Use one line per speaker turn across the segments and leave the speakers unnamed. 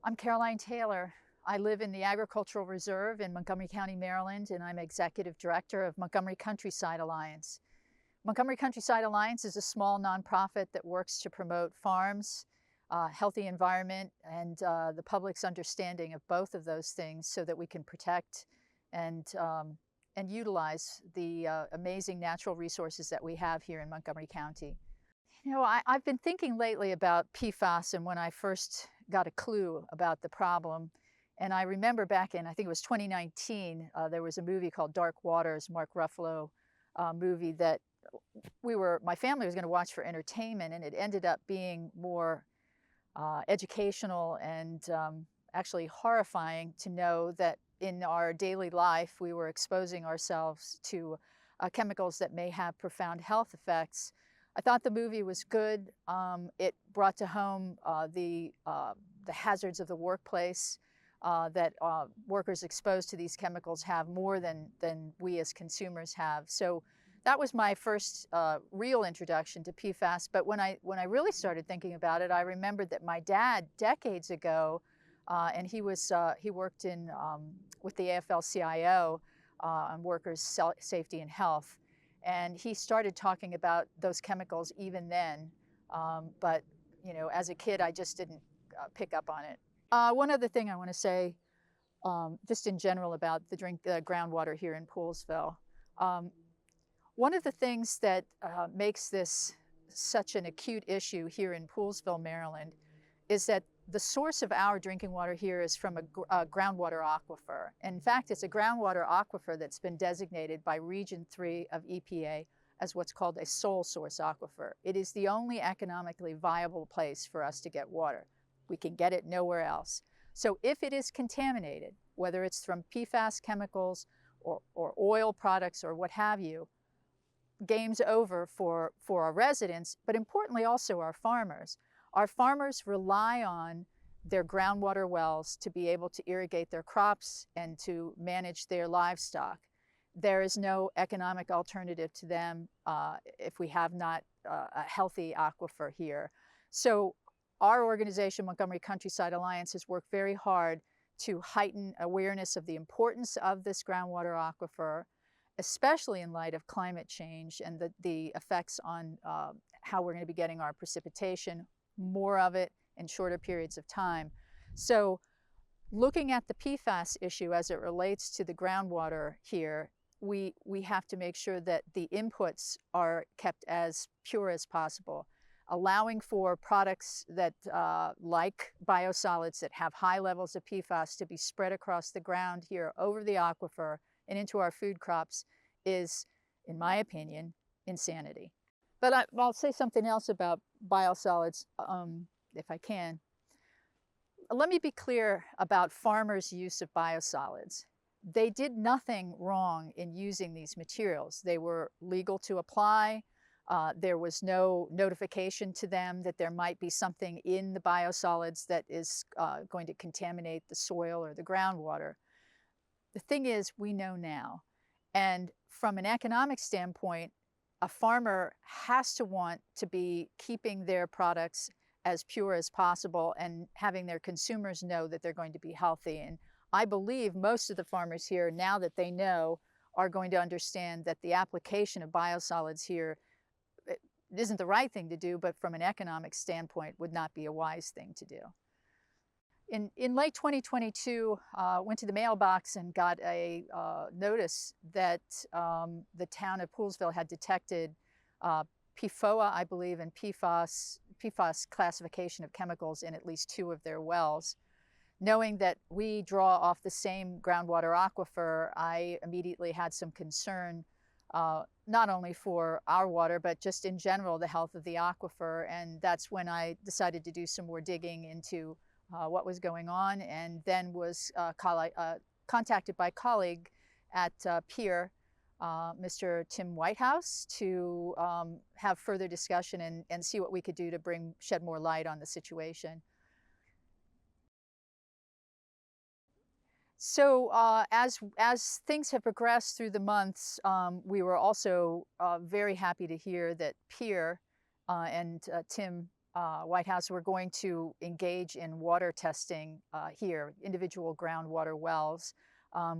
I'm Caroline Taylor. I live in the Agricultural Reserve in Montgomery County, Maryland, and I'm Executive Director of Montgomery Countryside Alliance. Montgomery Countryside Alliance is a small nonprofit that works to promote farms, healthy environment, and the public's understanding of both of those things so that we can protect and utilize the amazing natural resources that we have here in Montgomery County. You know, I've been thinking lately about PFAS and when I first got a clue about the problem. And I remember back in, I think it was 2019, there was a movie called Dark Waters, Mark Ruffalo movie that my family was going to watch for entertainment, and it ended up being more educational and actually horrifying to know that in our daily life we were exposing ourselves to chemicals that may have profound health effects. I thought the movie was good. It brought to home the hazards of the workplace, that workers exposed to these chemicals have more than we as consumers have. So that was my first real introduction to PFAS. But when I really started thinking about it, I remembered that my dad, decades ago, and he worked with the AFL-CIO on workers' safety and health. And he started talking about those chemicals even then. But, you know, as a kid, I just didn't pick up on it. One other thing I want to say, just in general about the groundwater here in Poolesville. One of the things that makes this such an acute issue here in Poolesville, Maryland, is that the source of our drinking water here is from a groundwater aquifer. In fact, it's a groundwater aquifer that's been designated by Region 3 of EPA as what's called a sole source aquifer. It is the only economically viable place for us to get water. We can get it nowhere else. So if it is contaminated, whether it's from PFAS chemicals or oil products or what have you, game's over for our residents, but importantly also our farmers. Our farmers rely on their groundwater wells to be able to irrigate their crops and to manage their livestock. There is no economic alternative to them if we have not a healthy aquifer here. So our organization, Montgomery Countryside Alliance, has worked very hard to heighten awareness of the importance of this groundwater aquifer, especially in light of climate change and the effects on how we're going to be getting our precipitation, more of it in shorter periods of time. So looking at the PFAS issue as it relates to the groundwater here, we have to make sure that the inputs are kept as pure as possible, allowing for products that like biosolids that have high levels of PFAS to be spread across the ground here over the aquifer and into our food crops is, in my opinion, insanity. But I'll say something else about biosolids, if I can. Let me be clear about farmers' use of biosolids. They did nothing wrong in using these materials. They were legal to apply. There was no notification to them that there might be something in the biosolids that is going to contaminate the soil or the groundwater. The thing is, we know now. And from an economic standpoint, a farmer has to want to be keeping their products as pure as possible and having their consumers know that they're going to be healthy. And I believe most of the farmers here, now that they know, are going to understand that the application of biosolids here isn't the right thing to do, but from an economic standpoint would not be a wise thing to do. In late 2022, went to the mailbox and got a notice that the town of Poolesville had detected PFOA, I believe, and PFAS classification of chemicals in at least 2 of their wells. Knowing that we draw off the same groundwater aquifer, I immediately had some concern, not only for our water, but just in general, the health of the aquifer. And that's when I decided to do some more digging into what was going on, and then was contacted by a colleague at PEER, Mr. Tim Whitehouse, to have further discussion and see what we could do to shed more light on the situation. So as things have progressed through the months, we were also very happy to hear that PEER and Tim White House, we're going to engage in water testing here, individual groundwater wells.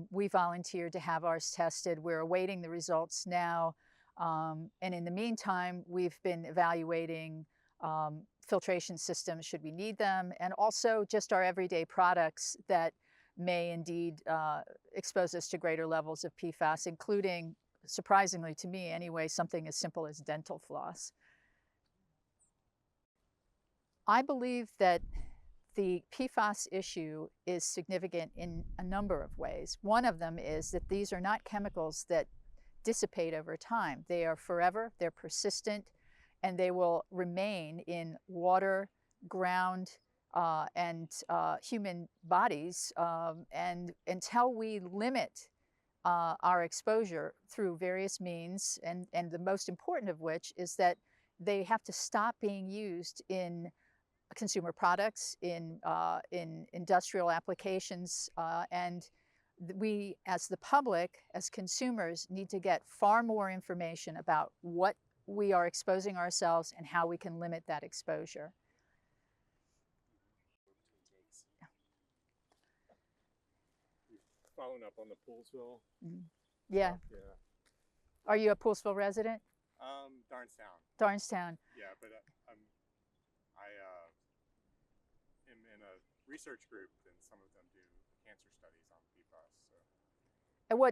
We volunteered to have ours tested. We're awaiting the results now. And in the meantime, we've been evaluating filtration systems should we need them, and also just our everyday products that may indeed expose us to greater levels of PFAS, including, surprisingly to me anyway, something as simple as dental floss. I believe that the PFAS issue is significant in a number of ways. One of them is that these are not chemicals that dissipate over time. They are forever, they're persistent, and they will remain in water, ground, and human bodies, and until we limit our exposure through various means, and the most important of which is that they have to stop being used in consumer products, in industrial applications, and we, as the public, as consumers, need to get far more information about what we are exposing ourselves and how we can limit that exposure.
Following up on the Poolesville.
Yeah.
Talk, yeah.
Are you a Poolesville resident?
Darnestown.
Darnestown.
Yeah, but I am in a research group, and some of them do cancer studies on PFAS.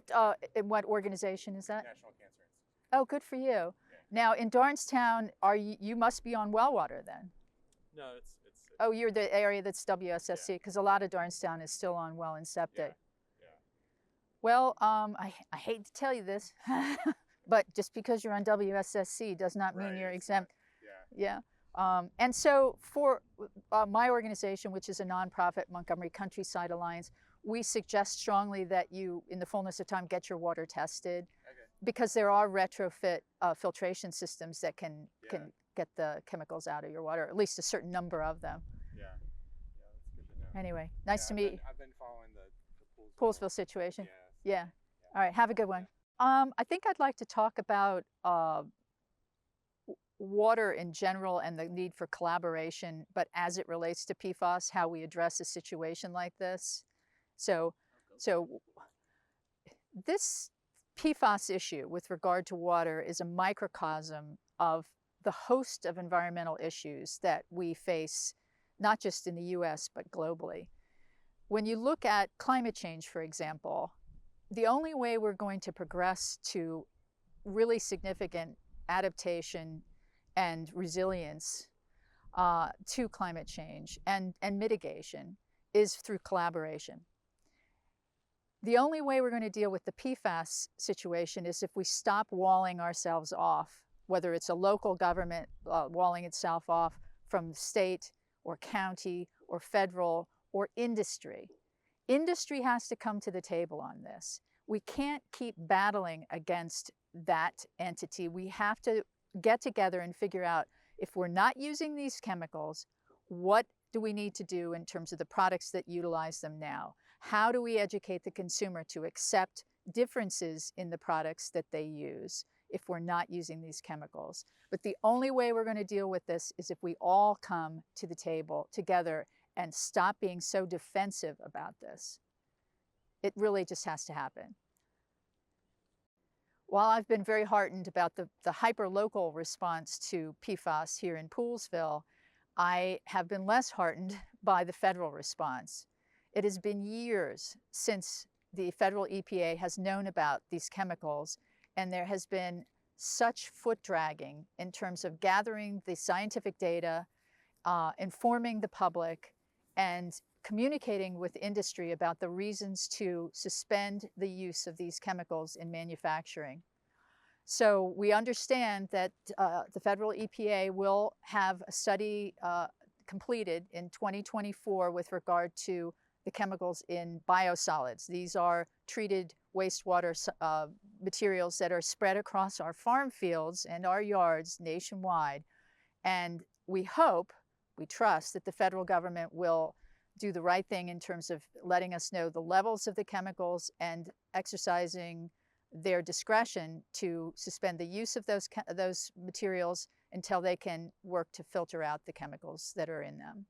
So.
And what organization is that?
National Cancer Institute.
Oh, good for you.
Yeah.
Now in Darnestown, you must be on well water then?
No, it's
Oh, you're the area that's WSSC, because a lot of Darnestown is still on well and septic.
Yeah.
Well, I hate to tell you this, but just because you're on WSSC does not mean you're exempt.
Yeah.
And so for my organization, which is a nonprofit, Montgomery Countryside Alliance, we suggest strongly that you, in the fullness of time, get your water tested, because there are retrofit filtration systems that can get the chemicals out of your water, at least a certain number of them.
Yeah, that's good to know.
Anyway, nice to meet you.
I've been following the
Poolesville situation.
Yeah.
All right, have a good one. I think I'd like to talk about water in general and the need for collaboration, but as it relates to PFAS, how we address a situation like this. So this PFAS issue with regard to water is a microcosm of the host of environmental issues that we face, not just in the US, but globally. When you look at climate change, for example, the only way we're going to progress to really significant adaptation and resilience to climate change and mitigation is through collaboration. The only way we're going to deal with the PFAS situation is if we stop walling ourselves off, whether it's a local government walling itself off from the state or county or federal or industry. Industry has to come to the table on this. We can't keep battling against that entity. We have to get together and figure out, if we're not using these chemicals, what do we need to do in terms of the products that utilize them now? How do we educate the consumer to accept differences in the products that they use if we're not using these chemicals? But the only way we're going to deal with this is if we all come to the table together and stop being so defensive about this. It really just has to happen. While I've been very heartened about the hyper-local response to PFAS here in Poolesville, I have been less heartened by the federal response. It has been years since the federal EPA has known about these chemicals, and there has been such foot dragging in terms of gathering the scientific data, informing the public, and communicating with industry about the reasons to suspend the use of these chemicals in manufacturing. So we understand that the federal EPA will have a study completed in 2024 with regard to the chemicals in biosolids. These are treated wastewater materials that are spread across our farm fields and our yards nationwide. And we hope, we trust that the federal government will do the right thing in terms of letting us know the levels of the chemicals and exercising their discretion to suspend the use of those materials until they can work to filter out the chemicals that are in them.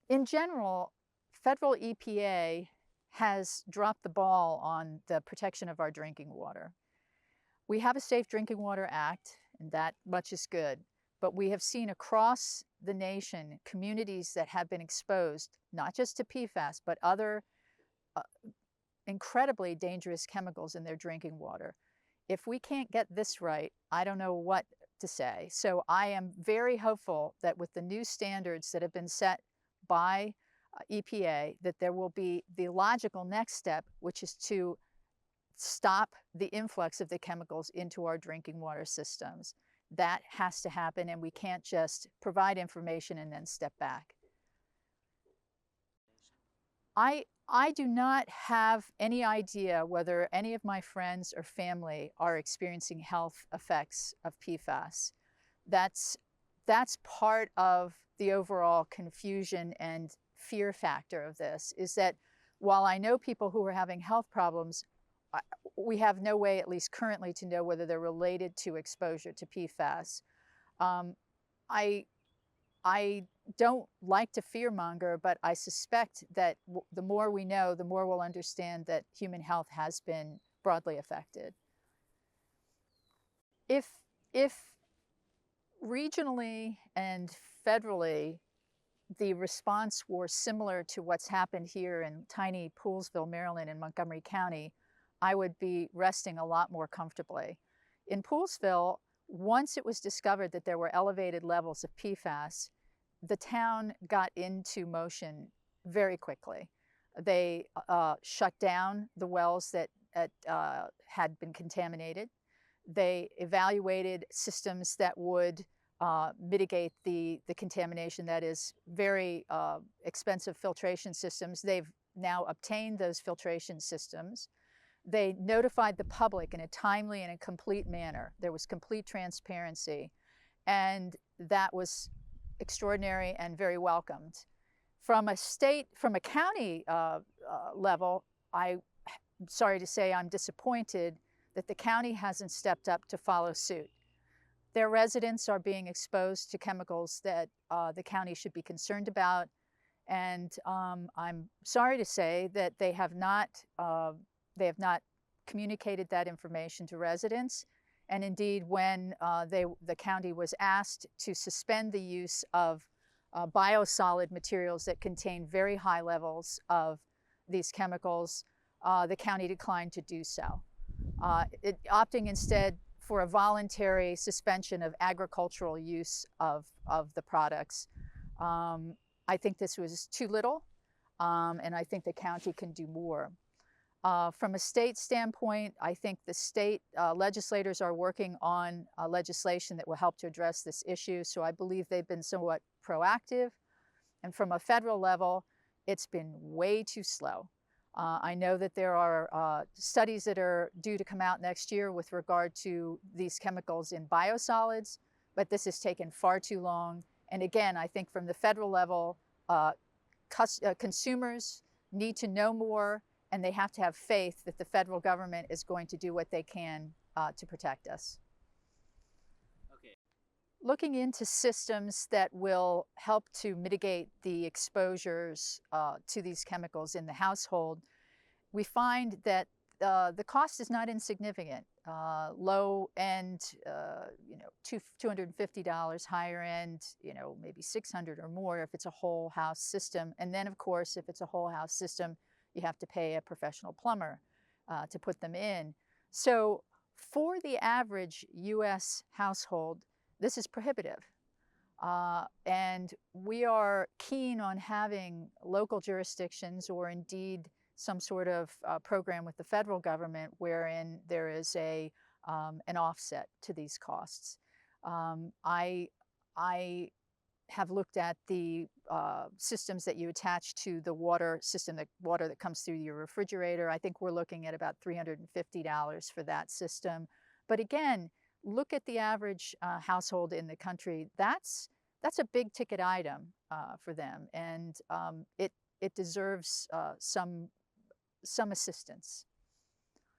In general, federal EPA has dropped the ball on the protection of our drinking water. We have a Safe Drinking Water Act, and that much is good, but we have seen across the nation communities that have been exposed, not just to PFAS, but other incredibly dangerous chemicals in their drinking water. If we can't get this right, I don't know what to say. So I am very hopeful that with the new standards that have been set by EPA, that there will be the logical next step, which is to stop the influx of the chemicals into our drinking water systems. That has to happen, and we can't just provide information and then step back. I do not have any idea whether any of my friends or family are experiencing health effects of PFAS. That's part of the overall confusion and fear factor of this, is that while I know people who are having health problems, we have no way, at least currently, to know whether they're related to exposure to PFAS. I don't like to fearmonger, but I suspect that the more we know, the more we'll understand that human health has been broadly affected. If regionally and federally the response were similar to what's happened here in tiny Poolesville, Maryland, and Montgomery County, I would be resting a lot more comfortably. In Poolesville, once it was discovered that there were elevated levels of PFAS, the town got into motion very quickly. They shut down the wells that had been contaminated. They evaluated systems that would mitigate the contamination, that is very expensive filtration systems. They've now obtained those filtration systems. They notified the public in a timely and a complete manner. There was complete transparency, and that was extraordinary and very welcomed. From a county level, I'm sorry to say I'm disappointed that the county hasn't stepped up to follow suit. Their residents are being exposed to chemicals that the county should be concerned about, and I'm sorry to say that they have not communicated that information to residents. And indeed, when the county was asked to suspend the use of biosolid materials that contain very high levels of these chemicals, the county declined to do so, opting instead for a voluntary suspension of agricultural use of the products. I think this was too little, and I think the county can do more. From a state standpoint, I think the state legislators are working on legislation that will help to address this issue, so I believe they've been somewhat proactive. And from a federal level, it's been way too slow. I know that there are studies that are due to come out next year with regard to these chemicals in biosolids, but this has taken far too long. And again, I think from the federal level, consumers need to know more, and they have to have faith that the federal government is going to do what they can to protect us.
Okay.
Looking into systems that will help to mitigate the exposures to these chemicals in the household, we find that the cost is not insignificant. Low end, $250, higher end, maybe $600 or more if it's a whole house system. And then, of course, if it's a whole house system, you have to pay a professional plumber to put them in. So for the average U.S. household, this is prohibitive. And we are keen on having local jurisdictions, or indeed some sort of program with the federal government wherein there is an offset to these costs. I have looked at the systems that you attach to the water system, the water that comes through your refrigerator. I think we're looking at about $350 for that system. But again, look at the average household in the country. That's a big ticket item for them, and it deserves some assistance.